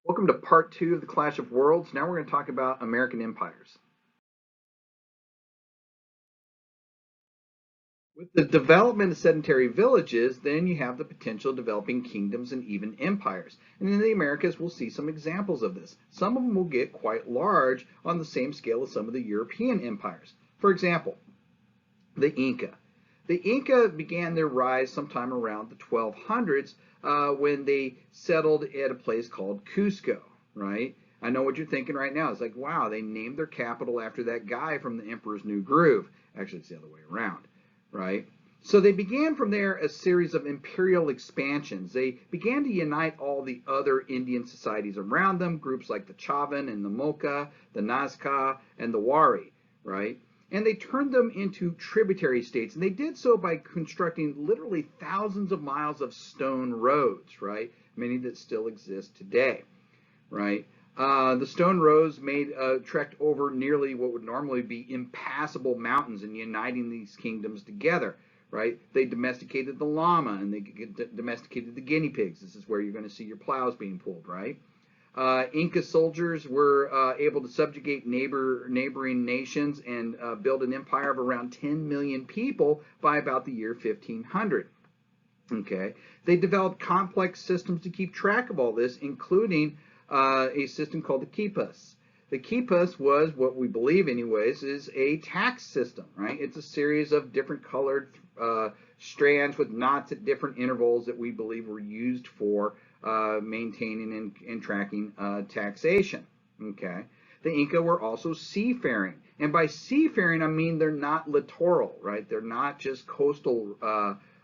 Welcome to part two of the Clash of Worlds. Now we're going to talk about American empires. With the development of sedentary villages, then you have the potential of developing kingdoms and even empires. And in the Americas, we'll see some examples of this. Some of them will get quite large on the same scale as some of the European empires. For example, the Inca. The Inca began their rise sometime around the 1200s when they settled at a place called Cusco, right? I know what you're thinking right now. It's like, wow, they named their capital after that guy from the Emperor's New Groove. Actually, it's the other way around, right? So they began from there a series of imperial expansions. They began to unite all the other Indian societies around them, groups like the Chavan and the Mocha, the Nazca, and the Wari, right? And they turned them into tributary states. And they did so by constructing literally thousands of miles of stone roads, right? Many that still exist today, right? The stone roads made trekked over nearly what would normally be impassable mountains and uniting these kingdoms together, right? They domesticated the llama and they domesticated the guinea pigs. This is where you're going to see your plows being pulled, right? Inca soldiers were able to subjugate neighboring nations and build an empire of around 10 million people by about the year 1500. Okay, they developed complex systems to keep track of all this, including a system called the quipus. The quipus was what we believe, anyways, is a tax system, right? It's a series of different colored strands with knots at different intervals that we believe were used for maintaining and tracking taxation. Okay, the Inca were also seafaring, and by seafaring I mean they're not littoral, right? They're not just coastal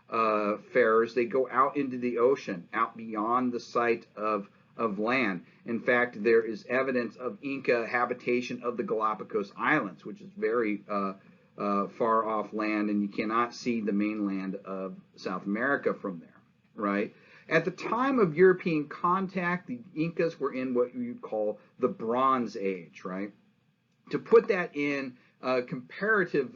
farers. They go out into the ocean, out beyond the site of land. In fact, there is evidence of Inca habitation of the Galapagos Islands, which is very far off land, and you cannot see the mainland of South America from there, right? At the time of European contact, the Incas were in what you'd call the Bronze Age, right? To put that in a comparative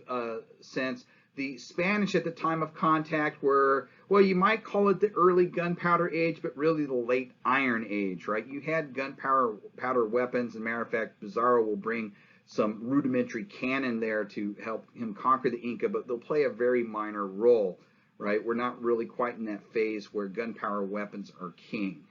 sense, the Spanish at the time of contact were, well, you might call it the early gunpowder age, but really the late Iron Age, right? You had gunpowder weapons. As a matter of fact, Pizarro will bring some rudimentary cannon there to help him conquer the Inca, but they'll play a very minor role, right? We're not really quite in that phase where gunpowder weapons are king.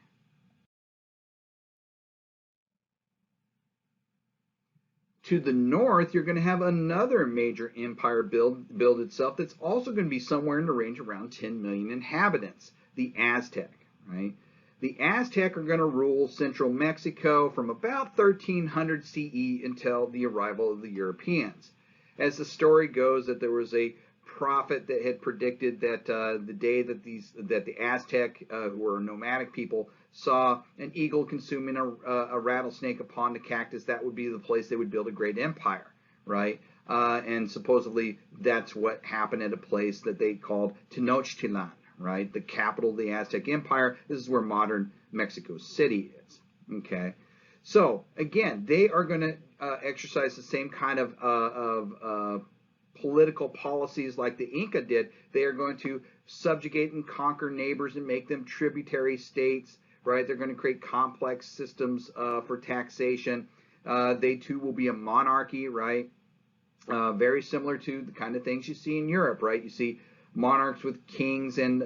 To the north, you're going to have another major empire build itself that's also going to be somewhere in the range around 10 million inhabitants, the Aztec, right? The Aztec are going to rule central Mexico from about 1300 CE until the arrival of the Europeans. As the story goes, that there was a prophet that had predicted that the day that the Aztec, who were nomadic people, saw an eagle consuming a rattlesnake upon the cactus, that would be the place they would build a great empire, right? And supposedly that's what happened at a place that they called Tenochtitlan, right? The capital of the Aztec Empire. This is where modern Mexico City is, okay? So again, they are going to exercise the same kind of political policies like the Inca did. They are going to subjugate and conquer neighbors and make them tributary states, right? They're going to create complex systems for taxation. They too will be a monarchy, right? Very similar to the kind of things you see in Europe, right? You see monarchs with kings and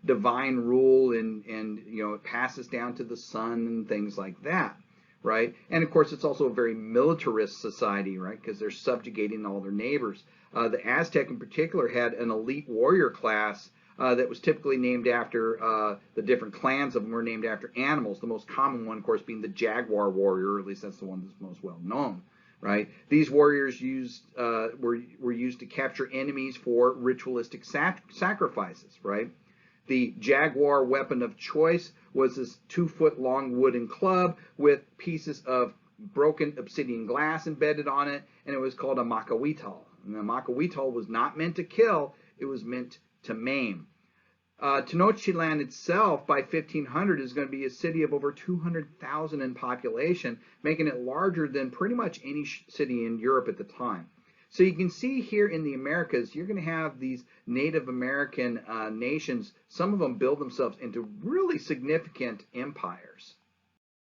divine rule, and you know, it passes down to the son and things like that, right? And of course, it's also a very militarist society, right? Because they're subjugating all their neighbors. The Aztec in particular had an elite warrior class that was typically named after the different clans of them were named after animals. The most common one, of course, being the Jaguar Warrior, or at least that's the one that's most well known, right? These warriors were used to capture enemies for ritualistic sacrifices, right? The Jaguar weapon of choice was this 2-foot long wooden club with pieces of broken obsidian glass embedded on it, and it was called a macahuitl. And the macahuitl was not meant to kill, it was meant to maim. Tenochtitlan itself, by 1500, is going to be a city of over 200,000 in population, making it larger than pretty much any city in Europe at the time. So you can see here in the Americas, you're going to have these Native American nations. Some of them build themselves into really significant empires.